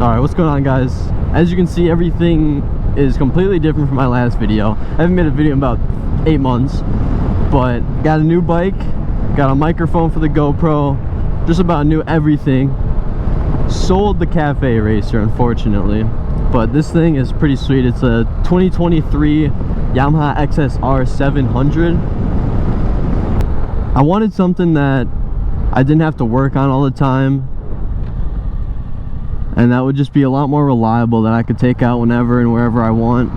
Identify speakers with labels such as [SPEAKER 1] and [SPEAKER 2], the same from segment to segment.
[SPEAKER 1] Alright, what's going on, guys? As you can see, everything is completely different from my last video. I haven't made a video in about 8 months, but got a new bike, got a microphone for the GoPro, just about new everything. Sold the cafe racer, unfortunately, but this thing is pretty sweet. It's a 2023 Yamaha XSR700. I wanted something that I didn't have to work on all the time, and that would just be a lot more reliable, that I could take out whenever and wherever I want.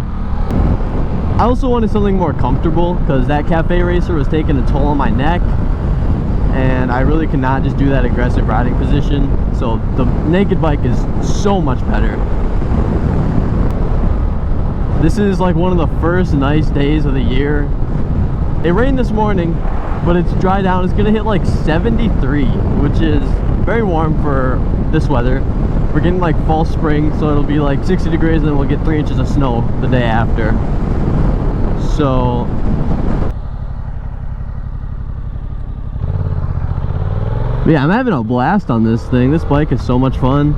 [SPEAKER 1] I also wanted something more comfortable, because that cafe racer was taking a toll on my neck, and I really cannot just do that aggressive riding position. So the naked bike is so much better. This is like one of the first nice days of the year. It rained this morning, but it's dried down. It's gonna hit like 73, which is very warm for this weather. We're getting like fall spring, so it'll be like 60 degrees and then we'll get 3 inches of snow the day after. So yeah, I'm having a blast on this thing. This bike is so much fun.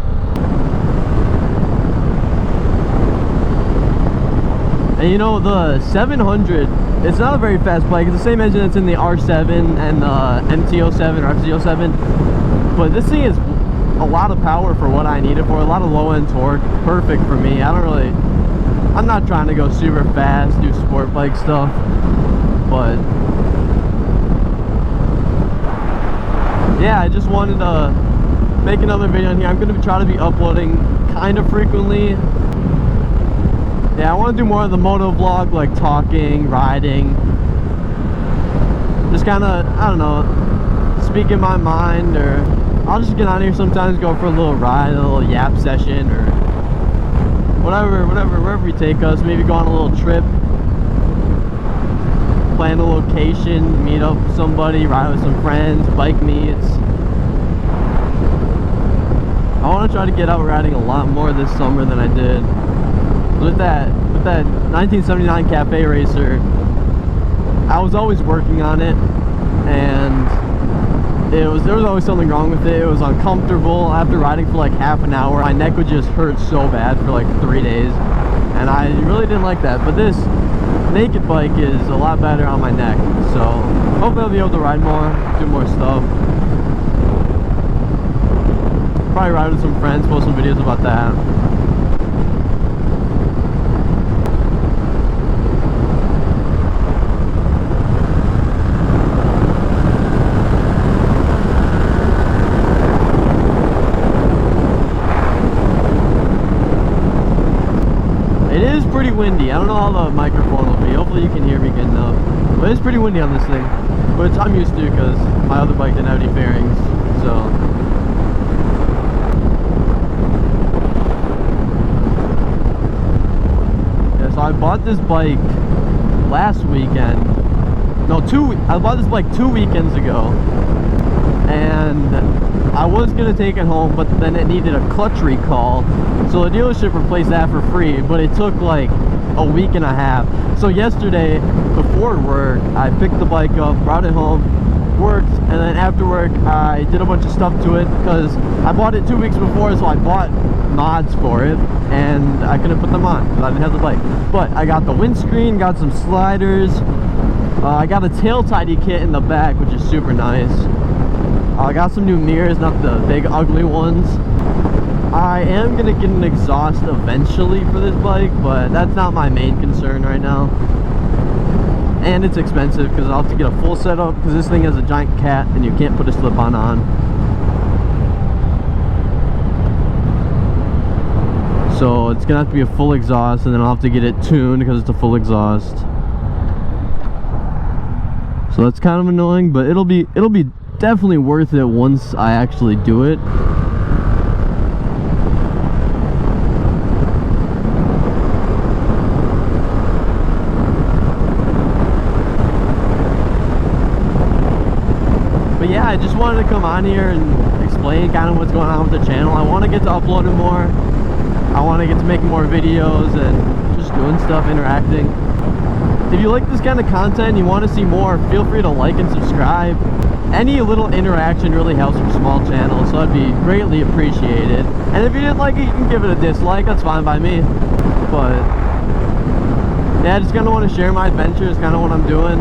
[SPEAKER 1] And you know, the 700, it's not a very fast bike. It's the same engine that's in the R7 and the MT07 or FZ07, but this thing is a lot of power for what I need it for. A lot of low-end torque, perfect for me. I'm not trying to go super fast, do sport bike stuff, but yeah, I just wanted to make another video on here. I'm going to try to be uploading kind of frequently. Yeah, I want to do more of the moto vlog, like talking, riding, just kind of, I don't know, speaking my mind, or I'll just get on here sometimes, go for a little ride, a little yap session, or whatever, wherever we take us. Maybe go on a little trip, plan a location, meet up with somebody, ride with some friends, bike meets. I want to try to get out riding a lot more this summer than I did. With that 1979 cafe racer, I was always working on it, and there was always something wrong with it. It was uncomfortable. After riding for like half an hour, my neck would just hurt so bad for like 3 days, and I really didn't like that. But this naked bike is a lot better on my neck, so hopefully I'll be able to ride more, do more stuff. Probably ride with some friends, post some videos about that. Pretty windy. I don't know how the microphone will be. Hopefully you can hear me good enough. But it's pretty windy on this thing, which I'm used to because my other bike didn't have any fairings. So yeah, so I bought this bike last weekend. No, I bought this bike 2 weekends ago, and I was gonna take it home, but then it needed a clutch recall, so the dealership replaced that for free, but it took like a week and a half. So yesterday before work, I picked the bike up, brought it home, worked, and then after work I did a bunch of stuff to it because I bought it 2 weeks before, so I bought mods for it and I couldn't put them on because I didn't have the bike. But I got the windscreen, got some sliders, I got a tail tidy kit in the back, which is super nice. I got some new mirrors, not the big ugly ones. I am gonna get an exhaust eventually for this bike, but that's not my main concern right now. And it's expensive because I'll have to get a full setup because this thing has a giant cat and you can't put a slip-on on. So it's gonna have to be a full exhaust, and then I'll have to get it tuned because it's a full exhaust. So that's kind of annoying, but it'll be definitely worth it once I actually do it. But yeah, I just wanted to come on here and explain kind of what's going on with the channel. I want to get to uploading more. I want to get to making more videos and just doing stuff, interacting. If you like this kind of content and you want to see more, feel free to like and subscribe. Any little interaction really helps your small channel, so that'd be greatly appreciated. And if you didn't like it, you can give it a dislike. That's fine by me. But yeah, I just kind of want to share my adventures, kind of what I'm doing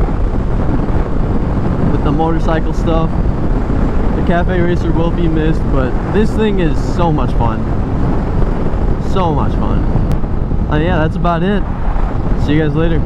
[SPEAKER 1] with the motorcycle stuff. The cafe racer will be missed, but this thing is so much fun. So much fun. Yeah, that's about it. See you guys later.